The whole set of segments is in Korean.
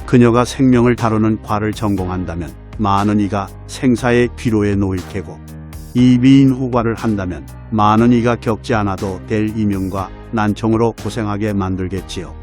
그녀가 생명을 다루는 과를 전공한다면 많은 이가 생사의 귀로에 놓일 테고, 이비인 후과를 한다면 많은 이가 겪지 않아도 될 이명과 난청으로 고생하게 만들겠지요.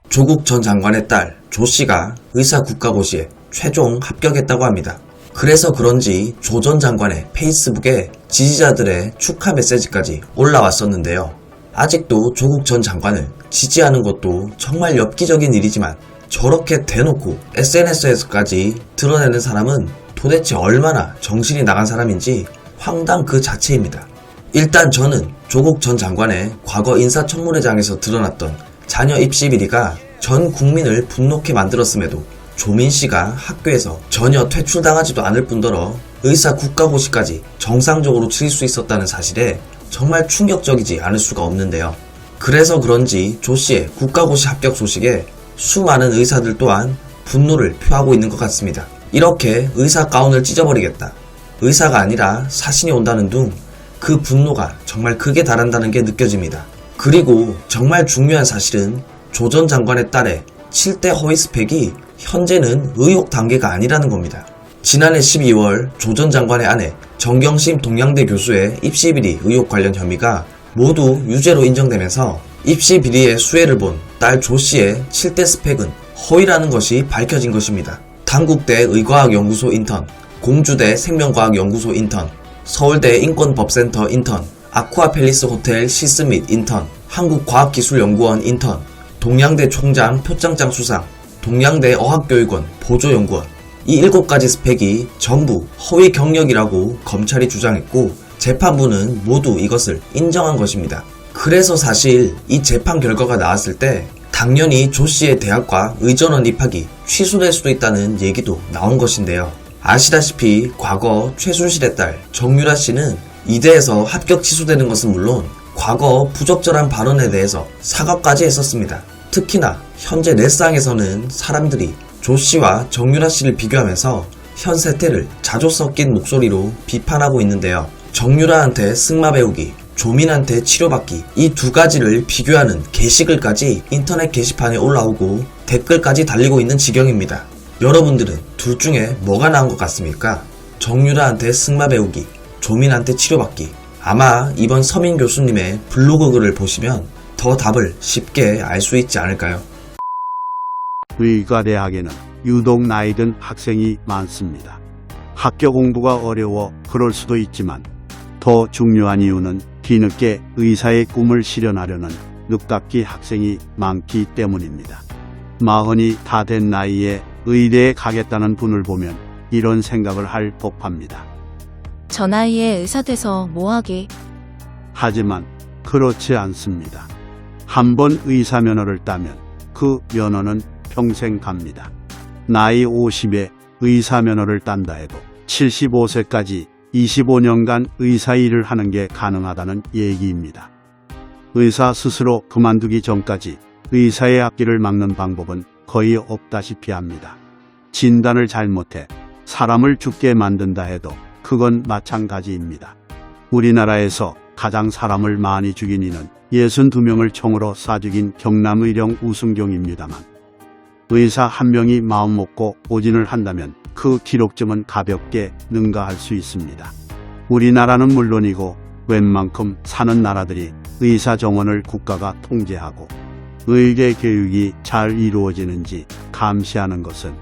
조국 전 장관의 딸 조 씨가 의사 국가고시에 최종 합격했다고 합니다. 그래서 그런지 조 전 장관의 페이스북에 지지자들의 축하 메시지까지 올라왔었는데요. 아직도 조국 전 장관을 지지하는 것도 정말 엽기적인 일이지만 저렇게 대놓고 SNS에서까지 드러내는 사람은 도대체 얼마나 정신이 나간 사람인지 황당 그 자체입니다. 일단 저는 조국 전 장관의 과거 인사청문회장에서 드러났던 자녀 입시 비리가 전 국민을 분노케 만들었음에도 조민씨가 학교에서 전혀 퇴출당하지도 않을 뿐더러 의사 국가고시까지 정상적으로 치를 수 있었다는 사실에 정말 충격적이지 않을 수가 없는데요. 그래서 그런지 조씨의 국가고시 합격 소식에 수많은 의사들 또한 분노를 표하고 있는 것 같습니다. 이렇게 의사 가운을 찢어버리겠다, 의사가 아니라 사신이 온다는 둥, 그 분노가 정말 극에 달한다는 게 느껴집니다. 그리고 정말 중요한 사실은 조 전 장관의 딸의 7대 허위 스펙이 현재는 의혹 단계가 아니라는 겁니다. 지난해 12월 조 전 장관의 아내 정경심 동양대 교수의 입시비리 의혹 관련 혐의가 모두 유죄로 인정되면서 입시비리의 수혜를 본 딸 조씨의 7대 스펙은 허위라는 것이 밝혀진 것입니다. 단국대 의과학연구소 인턴, 공주대 생명과학연구소 인턴, 서울대 인권법센터 인턴, 아쿠아팰리스 호텔 시스밋 인턴, 한국과학기술연구원 인턴, 동양대 총장 표창장 수상, 동양대 어학교육원 보조연구원, 이 7가지 스펙이 전부 허위 경력이라고 검찰이 주장했고 재판부는 모두 이것을 인정한 것입니다. 그래서 사실 이 재판 결과가 나왔을 때 당연히 조씨의 대학과 의전원 입학이 취소될 수도 있다는 얘기도 나온 것인데요. 아시다시피 과거 최순실의 딸 정유라씨는 이대에서 합격 취소되는 것은 물론 과거 부적절한 발언에 대해서 사과까지 했었습니다. 특히나 현재 넷상에서는 사람들이 조씨와 정유라씨를 비교하면서 현 세태를 자조 섞인 목소리로 비판하고 있는데요. 정유라한테 승마 배우기, 조민한테 치료받기, 이 2가지를 비교하는 게시글까지 인터넷 게시판에 올라오고 댓글까지 달리고 있는 지경입니다. 여러분들은 둘 중에 뭐가 나은 것 같습니까? 정유라한테 승마 배우기, 조민한테 치료받기. 아마 이번 서민 교수님의 블로그 글을 보시면 더 답을 쉽게 알 수 있지 않을까요? 의과대학에는 유독 나이 든 학생이 많습니다. 학교 공부가 어려워 그럴 수도 있지만 더 중요한 이유는 뒤늦게 의사의 꿈을 실현하려는 늑답기 학생이 많기 때문입니다. 40이 다 된 나이에 의대에 가겠다는 분을 보면 이런 생각을 할 법합니다. 저 나이에 의사 돼서 뭐하게. 하지만 그렇지 않습니다. 한번 의사 면허를 따면 그 면허는 평생 갑니다. 나이 50에 의사 면허를 딴다 해도 75세까지 25년간 의사 일을 하는 게 가능하다는 얘기입니다. 의사 스스로 그만두기 전까지 의사의 앞길을 막는 방법은 거의 없다시피 합니다. 진단을 잘못해 사람을 죽게 만든다 해도 그건 마찬가지입니다. 우리나라에서 가장 사람을 많이 죽인 이는 62명을 총으로 쏴 죽인 경남의령 우승경입니다만 의사 한 명이 마음먹고 오진을 한다면 그 기록점은 가볍게 능가할 수 있습니다. 우리나라는 물론이고 웬만큼 사는 나라들이 의사 정원을 국가가 통제하고 의대 교육이 잘 이루어지는지 감시하는 것은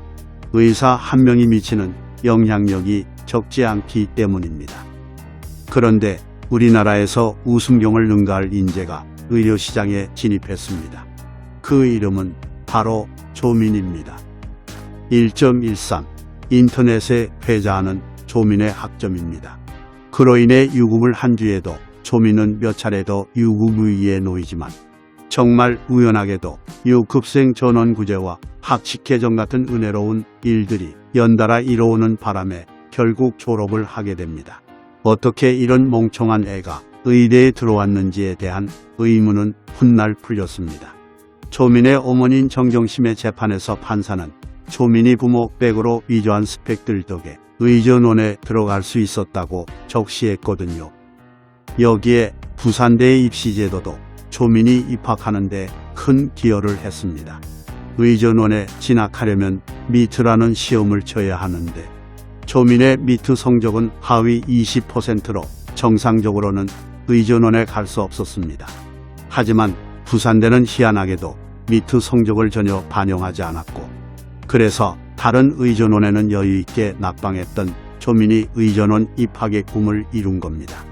의사 한 명이 미치는 영향력이 적지 않기 때문입니다. 그런데 우리나라에서 우승경을 능가할 인재가 의료시장에 진입했습니다. 그 이름은 바로 조민입니다. 1.13 인터넷에 회자하는 조민의 학점입니다. 그로 인해 유급을 한 뒤에도 조민은 몇 차례 더 유급위기에 놓이지만 정말 우연하게도 유급생 전원구제와 학칙 개정 같은 은혜로운 일들이 연달아 이뤄오는 바람에 결국 졸업을 하게 됩니다. 어떻게 이런 멍청한 애가 의대에 들어왔는지에 대한 의문은 훗날 풀렸습니다. 조민의 어머니인 정경심의 재판에서 판사는 조민이 부모 백으로 위조한 스펙들 덕에 의전원에 들어갈 수 있었다고 적시했거든요. 여기에 부산대의 입시제도도 초민이 입학하는데 큰 기여를 했습니다. 의전원에 진학하려면 미트라는 시험을 쳐야 하는데 초민의 미트 성적은 하위 20%로 정상적으로는 의전원에 갈 수 없었습니다. 하지만 부산대는 희한하게도 미트 성적을 전혀 반영하지 않았고 그래서 다른 의전원에는 여유있게 낙방했던 초민이 의전원 입학의 꿈을 이룬 겁니다.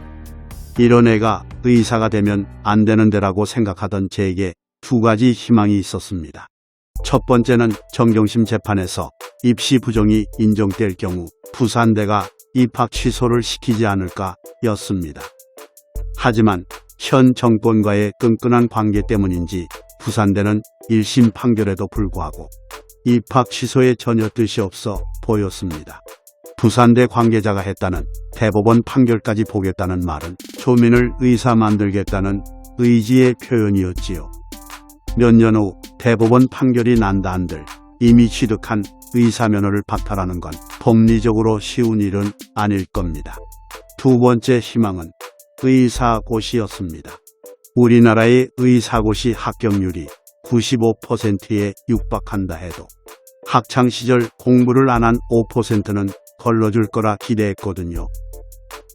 이런 애가 의사가 되면 안 되는 데라고 생각하던 제게 두 가지 희망이 있었습니다. 첫 번째는 정경심 재판에서 입시 부정이 인정될 경우 부산대가 입학 취소를 시키지 않을까 였습니다. 하지만 현 정권과의 끈끈한 관계 때문인지 부산대는 1심 판결에도 불구하고 입학 취소에 전혀 뜻이 없어 보였습니다. 부산대 관계자가 했다는 대법원 판결까지 보겠다는 말은 초민을 의사 만들겠다는 의지의 표현이었지요. 몇 년 후 대법원 판결이 난다 한들 이미 취득한 의사면허를 박탈하는 건 법리적으로 쉬운 일은 아닐 겁니다. 두 번째 희망은 의사고시였습니다. 우리나라의 의사고시 합격률이 95%에 육박한다 해도 학창시절 공부를 안 한 5%는 걸러줄 거라 기대했거든요.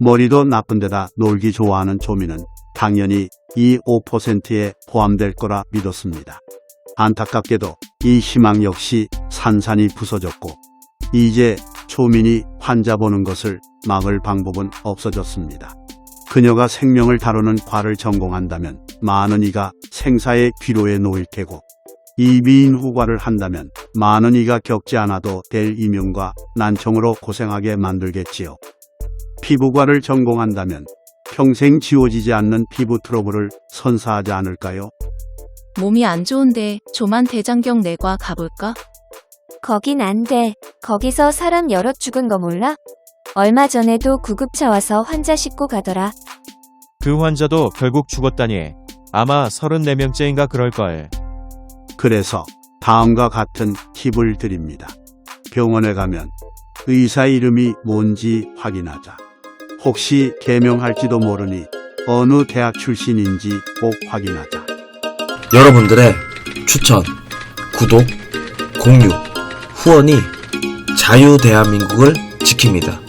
머리도 나쁜 데다 놀기 좋아하는 초민은 당연히 이 5%에 포함될 거라 믿었습니다. 안타깝게도 이 희망 역시 산산이 부서졌고 이제 초민이 환자 보는 것을 막을 방법은 없어졌습니다. 그녀가 생명을 다루는 과를 전공한다면 많은 이가 생사의 귀로에 놓일 테고 이비인 후과를 한다면 많은 이가 겪지 않아도 될 이명과 난청으로 고생하게 만들겠지요. 피부과를 전공한다면 평생 지워지지 않는 피부 트러블을 선사하지 않을까요? 몸이 안 좋은데 조만 대장경 내과 가볼까? 거긴 안 돼. 거기서 사람 여럿 죽은 거 몰라? 얼마 전에도 구급차 와서 환자 싣고 가더라. 그 환자도 결국 죽었다니. 아마 34명째인가 그럴걸. 그래서 다음과 같은 팁을 드립니다. 병원에 가면 의사 이름이 뭔지 확인하자. 혹시 개명할지도 모르니 어느 대학 출신인지 꼭 확인하자. 여러분들의 추천, 구독, 공유, 후원이 자유대한민국을 지킵니다.